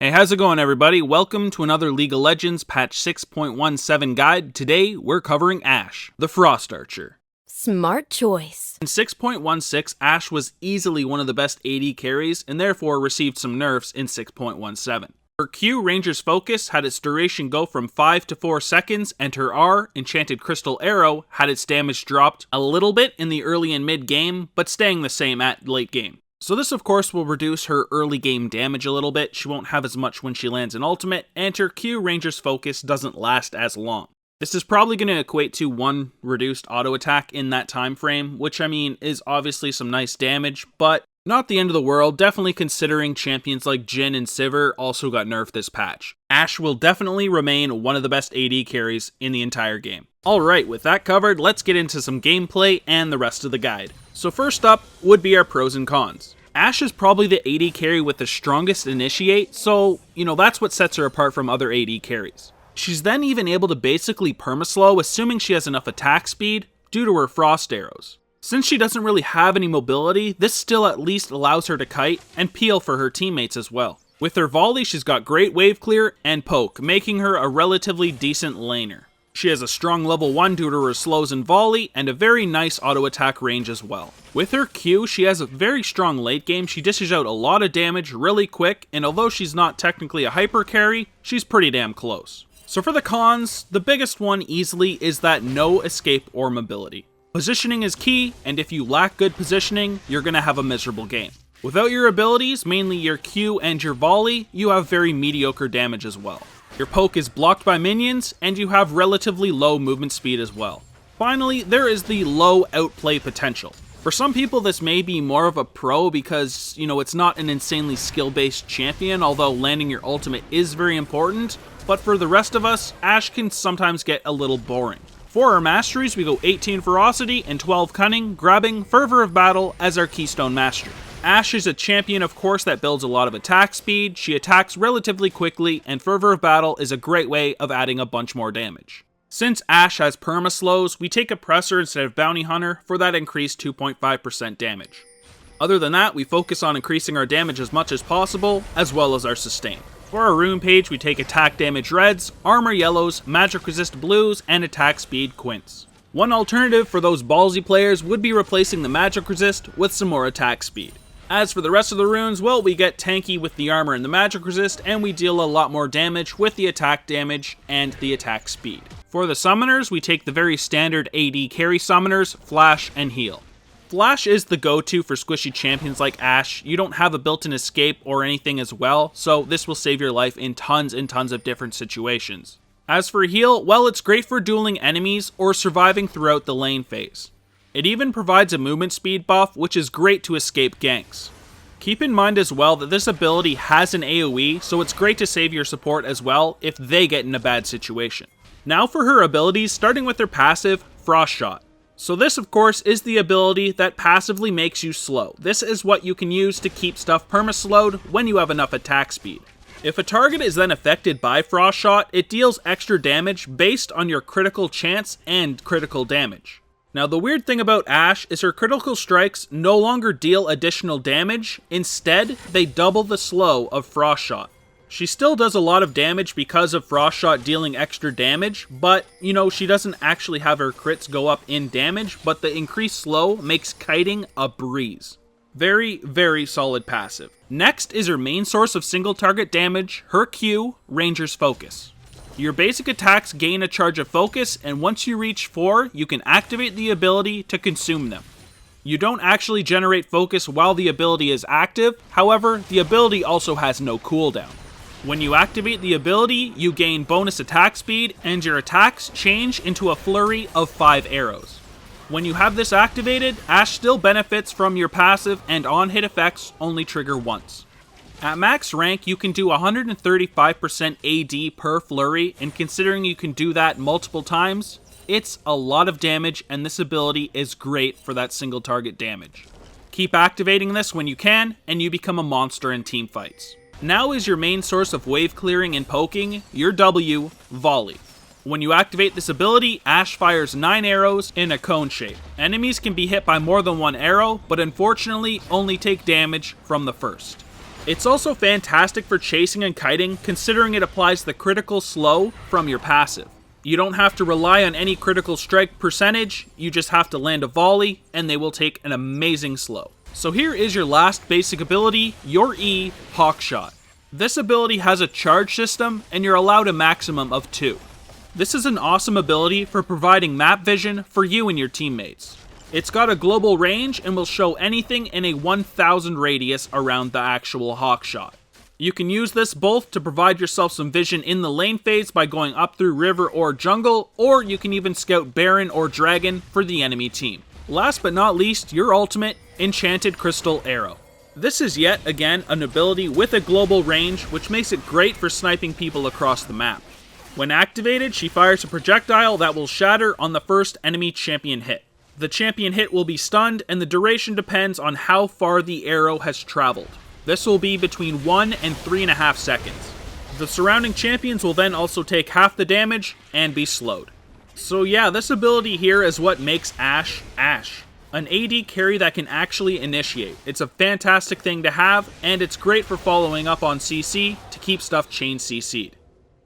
Hey, how's it going, everybody? Welcome to another League of Legends patch 6.17 guide. Today, we're covering Ashe, the Frost Archer. Smart choice. In 6.16, Ashe was easily one of the best AD carries and therefore received some nerfs in 6.17. Her Q, Ranger's Focus, had its duration go from 5 to 4 seconds, and her R, Enchanted Crystal Arrow, had its damage dropped a little bit in the early and mid game, but staying the same at late game. So this of course will reduce her early game damage a little bit, she won't have as much when she lands an ultimate, and her Q, Ranger's Focus, doesn't last as long. This is probably going to equate to 1 reduced auto attack in that time frame, which I mean is obviously some nice damage, but not the end of the world, definitely considering champions like Jhin and Sivir also got nerfed this patch. Ashe will definitely remain one of the best AD carries in the entire game. Alright, with that covered, let's get into some gameplay and the rest of the guide. So first up would be our pros and cons. Ashe is probably the AD carry with the strongest initiate, so, that's what sets her apart from other AD carries. She's then even able to basically permaslow, assuming she has enough attack speed, due to her frost arrows. Since she doesn't really have any mobility, this still at least allows her to kite and peel for her teammates as well. With her volley, she's got great wave clear and poke, making her a relatively decent laner. She has a strong level 1 due to her slows and volley, and a very nice auto attack range as well. With her Q, she has a very strong late game, she dishes out a lot of damage really quick, and although she's not technically a hyper carry, she's pretty damn close. So for the cons, the biggest one easily is that no escape or mobility. Positioning is key, and if you lack good positioning, you're gonna have a miserable game. Without your abilities, mainly your Q and your volley, you have very mediocre damage as well. Your poke is blocked by minions, and you have relatively low movement speed as well. Finally, there is the low outplay potential. For some people, this may be more of a pro because, it's not an insanely skill-based champion, although landing your ultimate is very important, but for the rest of us, Ashe can sometimes get a little boring. For our Masteries, we go 18 Ferocity and 12 Cunning, grabbing Fervor of Battle as our Keystone Mastery. Ashe is a champion, of course, that builds a lot of attack speed, she attacks relatively quickly, and Fervor of Battle is a great way of adding a bunch more damage. Since Ashe has permaslows, we take Oppressor instead of Bounty Hunter for that increased 2.5% damage. Other than that, we focus on increasing our damage as much as possible, as well as our sustain. For our rune page, we take attack damage reds, armor yellows, magic resist blues, and attack speed quints. One alternative for those ballsy players would be replacing the magic resist with some more attack speed. As for the rest of the runes, well, we get tanky with the armor and the magic resist, and we deal a lot more damage with the attack damage and the attack speed. For the summoners, we take the very standard AD carry summoners, Flash and Heal. Flash is the go-to for squishy champions like Ashe. You don't have a built-in escape or anything as well, so this will save your life in tons and tons of different situations. As for Heal, well, it's great for dueling enemies or surviving throughout the lane phase. It even provides a movement speed buff, which is great to escape ganks. Keep in mind as well that this ability has an AoE, so it's great to save your support as well if they get in a bad situation. Now for her abilities, starting with her passive, Frost Shot. So this of course is the ability that passively makes you slow. This is what you can use to keep stuff permaslowed when you have enough attack speed. If a target is then affected by Frost Shot, it deals extra damage based on your critical chance and critical damage. Now the weird thing about Ashe is her critical strikes no longer deal additional damage, instead they double the slow of Frost Shot. She still does a lot of damage because of Frost Shot dealing extra damage, but she doesn't actually have her crits go up in damage, but the increased slow makes kiting a breeze. Very, very solid passive. Next is her main source of single target damage, her Q, Ranger's Focus. Your basic attacks gain a charge of focus, and once you reach 4, you can activate the ability to consume them. You don't actually generate focus while the ability is active, however, the ability also has no cooldown. When you activate the ability, you gain bonus attack speed, and your attacks change into a flurry of 5 arrows. When you have this activated, Ashe still benefits from your passive, and on-hit effects only trigger once. At max rank, you can do 135% AD per flurry, and considering you can do that multiple times, it's a lot of damage, and this ability is great for that single target damage. Keep activating this when you can, and you become a monster in team fights. Now is your main source of wave clearing and poking, your W, Volley. When you activate this ability, Ashe fires 9 arrows in a cone shape. Enemies can be hit by more than one arrow, but unfortunately only take damage from the first. It's also fantastic for chasing and kiting, considering it applies the critical slow from your passive. You don't have to rely on any critical strike percentage, you just have to land a volley, and they will take an amazing slow. So here is your last basic ability, your E, Hawkshot. This ability has a charge system, and you're allowed a maximum of 2. This is an awesome ability for providing map vision for you and your teammates. It's got a global range and will show anything in a 1000 radius around the actual Hawkshot. You can use this both to provide yourself some vision in the lane phase by going up through river or jungle, or you can even scout Baron or Dragon for the enemy team. Last but not least, your ultimate, Enchanted Crystal Arrow. This is yet again an ability with a global range, which makes it great for sniping people across the map. When activated, she fires a projectile that will shatter on the first enemy champion hit. The champion hit will be stunned, and the duration depends on how far the arrow has traveled. This will be between 1 and 3.5 seconds. The surrounding champions will then also take half the damage and be slowed. So yeah, this ability here is what makes Ashe, Ashe. An AD carry that can actually initiate. It's a fantastic thing to have, and it's great for following up on CC to keep stuff chain CC'd.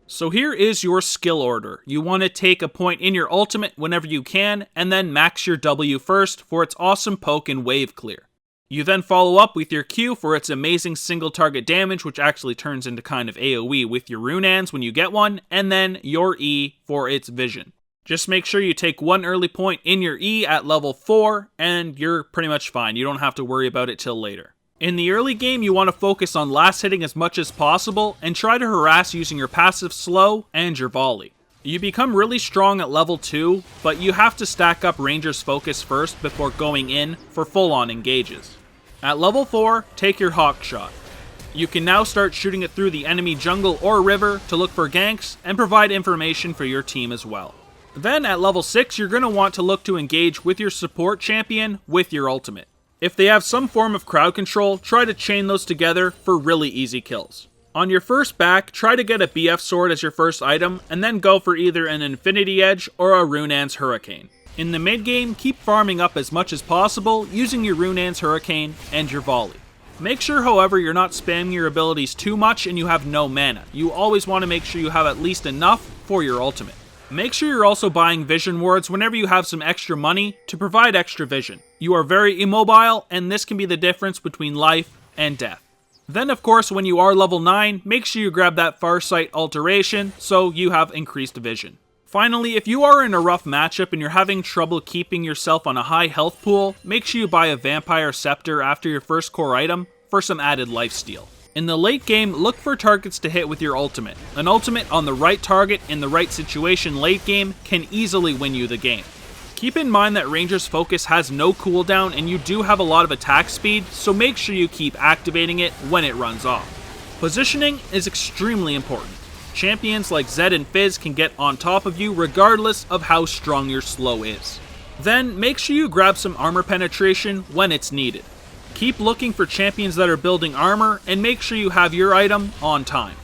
So here is your skill order. You want to take a point in your ultimate whenever you can, and then max your W first for its awesome poke and wave clear. You then follow up with your Q for its amazing single target damage, which actually turns into kind of AoE with your Runaans when you get one, and then your E for its vision. Just make sure you take one early point in your E at level 4, and you're pretty much fine. You don't have to worry about it till later. In the early game, you want to focus on last hitting as much as possible, and try to harass using your passive slow and your volley. You become really strong at level 2, but you have to stack up Ranger's focus first before going in for full-on engages. At level 4, take your Hawkshot. You can now start shooting it through the enemy jungle or river to look for ganks and provide information for your team as well. Then at level 6, you're going to want to look to engage with your support champion with your ultimate. If they have some form of crowd control, try to chain those together for really easy kills. On your first back, try to get a BF sword as your first item, and then go for either an Infinity Edge or a Runaan's Hurricane. In the mid game, keep farming up as much as possible using your Runaan's Hurricane and your volley. Make sure, however, you're not spamming your abilities too much and you have no mana. You always want to make sure you have at least enough for your ultimate. Make sure you're also buying vision wards whenever you have some extra money to provide extra vision. You are very immobile, and this can be the difference between life and death. Then of course, when you are level 9, make sure you grab that Farsight alteration so you have increased vision. Finally, if you are in a rough matchup and you're having trouble keeping yourself on a high health pool, make sure you buy a Vampire Scepter after your first core item for some added lifesteal. In the late game, look for targets to hit with your ultimate. An ultimate on the right target in the right situation late game can easily win you the game. Keep in mind that Ranger's focus has no cooldown and you do have a lot of attack speed, so make sure you keep activating it when it runs off. Positioning is extremely important. Champions like Zed and Fizz can get on top of you regardless of how strong your slow is. Then make sure you grab some armor penetration when it's needed. Keep looking for champions that are building armor and make sure you have your item on time.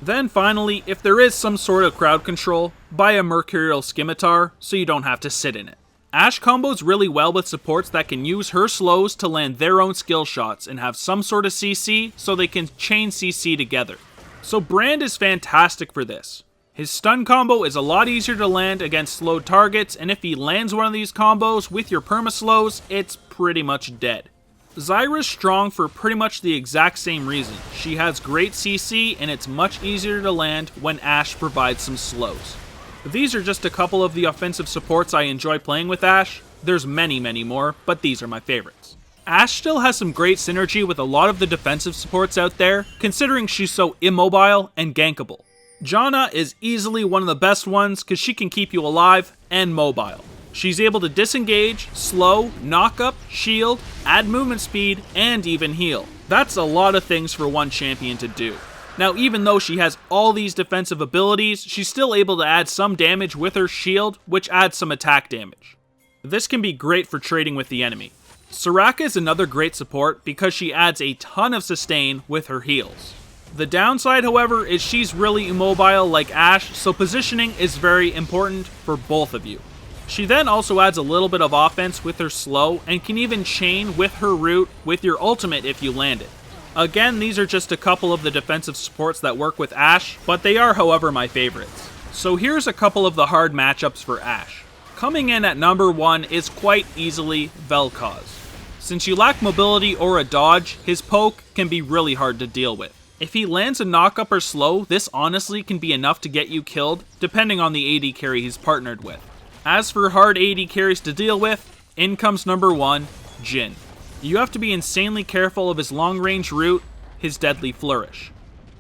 Then finally, if there is some sort of crowd control, buy a Mercurial Scimitar so you don't have to sit in it. Ashe combos really well with supports that can use her slows to land their own skill shots and have some sort of CC so they can chain CC together. So Brand is fantastic for this. His stun combo is a lot easier to land against slowed targets, and if he lands one of these combos with your perma-slows, it's pretty much dead. Zyra's strong for pretty much the exact same reason. She has great CC and it's much easier to land when Ashe provides some slows. These are just a couple of the offensive supports I enjoy playing with Ashe. There's many more, but these are my favorites. Ashe still has some great synergy with a lot of the defensive supports out there, considering she's so immobile and gankable. Janna is easily one of the best ones because she can keep you alive and mobile. She's able to disengage, slow, knock up, shield, add movement speed, and even heal. That's a lot of things for one champion to do. Now, even though she has all these defensive abilities, she's still able to add some damage with her shield, which adds some attack damage. This can be great for trading with the enemy. Soraka is another great support because she adds a ton of sustain with her heals. The downside, however, is she's really immobile like Ashe, so positioning is very important for both of you. She then also adds a little bit of offense with her slow and can even chain with her root with your ultimate if you land it. Again, these are just a couple of the defensive supports that work with Ashe, but they are, however, my favorites. So here's a couple of the hard matchups for Ashe. Coming in at number 1 is quite easily Vel'Koz. Since you lack mobility or a dodge, his poke can be really hard to deal with. If he lands a knockup or slow, this honestly can be enough to get you killed, depending on the AD carry he's partnered with. As for hard AD carries to deal with, in comes number 1, Jhin. You have to be insanely careful of his long-range root, his deadly flourish.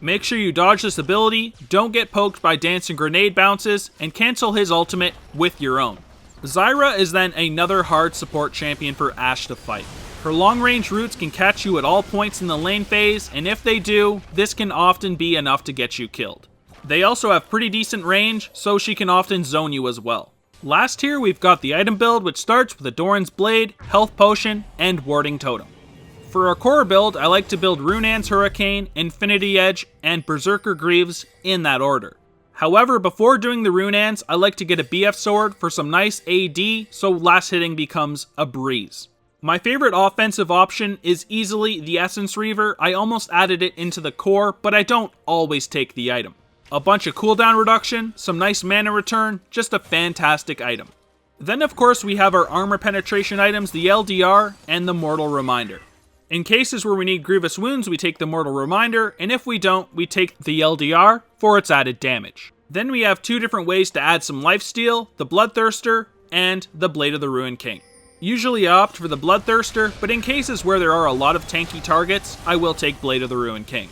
Make sure you dodge this ability, don't get poked by dancing grenade bounces, and cancel his ultimate with your own. Zyra is then another hard support champion for Ashe to fight. Her long-range roots can catch you at all points in the lane phase, and if they do, this can often be enough to get you killed. They also have pretty decent range, so she can often zone you as well. Last here, we've got the item build, which starts with a Doran's Blade, Health Potion, and Warding Totem. For our core build, I like to build Runaan's Hurricane, Infinity Edge, and Berserker Greaves in that order. However, before doing the Runaan's, I like to get a BF Sword for some nice AD, so last hitting becomes a breeze. My favorite offensive option is easily the Essence Reaver. I almost added it into the core, but I don't always take the item. A bunch of cooldown reduction, some nice mana return, just a fantastic item. Then of course we have our armor penetration items, the LDR and the Mortal Reminder. In cases where we need Grievous Wounds, we take the Mortal Reminder, and if we don't, we take the LDR for its added damage. Then we have 2 different ways to add some lifesteal, the Bloodthirster and the Blade of the Ruined King. Usually I opt for the Bloodthirster, but in cases where there are a lot of tanky targets, I will take Blade of the Ruined King.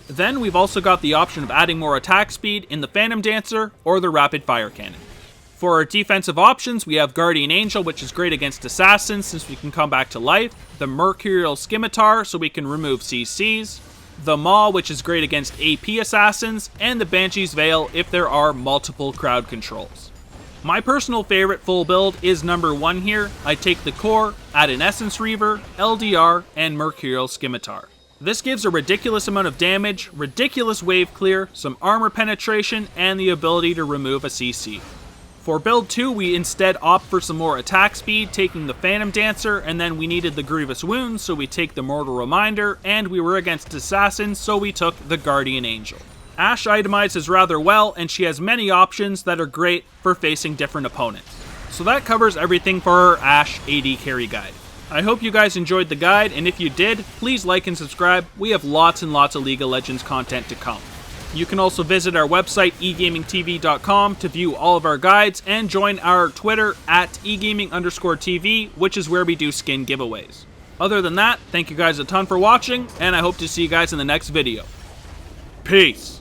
Then we've also got the option of adding more attack speed in the Phantom Dancer or the Rapid Fire Cannon. For our defensive options, we have Guardian Angel, which is great against assassins since we can come back to life, the Mercurial Scimitar so we can remove CCs, the Maw, which is great against AP assassins, and the Banshee's Veil if there are multiple crowd controls. My personal favorite full build is number 1 here. I take the core, add an Essence Reaver, LDR, and Mercurial Scimitar. This gives a ridiculous amount of damage, ridiculous wave clear, some armor penetration, and the ability to remove a CC. For build 2, we instead opt for some more attack speed, taking the Phantom Dancer, and then we needed the Grievous Wounds, so we take the Mortal Reminder, and we were against assassins, so we took the Guardian Angel. Ashe itemizes rather well, and she has many options that are great for facing different opponents. So that covers everything for our Ashe AD carry guide. I hope you guys enjoyed the guide, and if you did, please like and subscribe. We have lots and lots of League of Legends content to come. You can also visit our website, egamingtv.com, to view all of our guides, and join our Twitter at egaming_TV, which is where we do skin giveaways. Other than that, thank you guys a ton for watching, and I hope to see you guys in the next video. Peace!